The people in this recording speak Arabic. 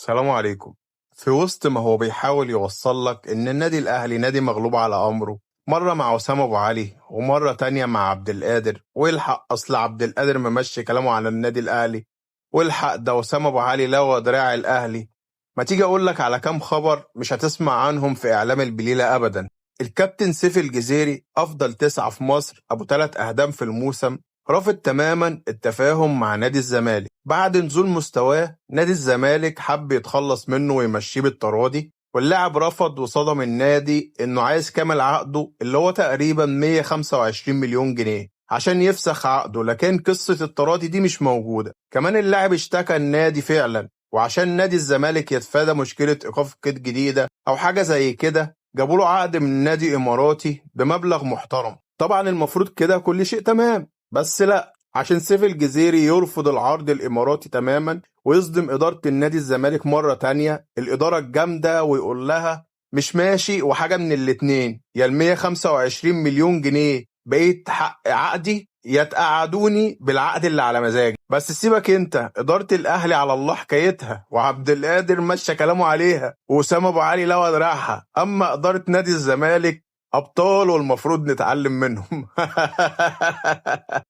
السلام عليكم. في وسط ما هو بيحاول يوصل لك إن النادي الأهلي نادي مغلوب على أمره، مرة مع وسام أبو علي ومرة تانية مع عبد القادر، والحق أصل عبد القادر ممشي كلامه على النادي الأهلي، والحق ده وسام أبو علي لوى دراع الأهلي. ما تيجي أقول لك على كام خبر مش هتسمع عنهم في إعلام البليلة أبدا. الكابتن سيف الجزيري أفضل تسعة في مصر أبو 3 أهداف في الموسم، رافض تماما التفاهم مع نادي الزمالك بعد نزول مستواه. نادي الزمالك حب يتخلص منه ويمشيه بالتراضي، واللاعب رفض وصدم النادي انه عايز كامل عقده اللي هو تقريبا 125 مليون جنيه عشان يفسخ عقده، لكن قصة التراضي دي مش موجودة. كمان اللاعب اشتكى النادي فعلا، وعشان نادي الزمالك يتفادى مشكلة إيقاف قيد جديدة أو حاجة زي كده جابوا له عقد من نادي إماراتي بمبلغ محترم. طبعا المفروض كده كل شيء تمام، بس لا، عشان سيف الجزيري يرفض العرض الإماراتي تماما ويصدم إدارة النادي الزمالك مرة تانية، الإدارة الجامدة، ويقول لها مش ماشي وحاجة من الاتنين، يا 125 مليون جنيه بقيت حق عقدي يا تقعدوني بالعقد اللي على مزاجي. بس سيبك انت، إدارة الأهلي على الله حكايتها، وعبد القادر مشى كلامه عليها، وأسامة أبو علي لوى دراعها. أما إدارة نادي الزمالك أبطال والمفروض نتعلم منهم.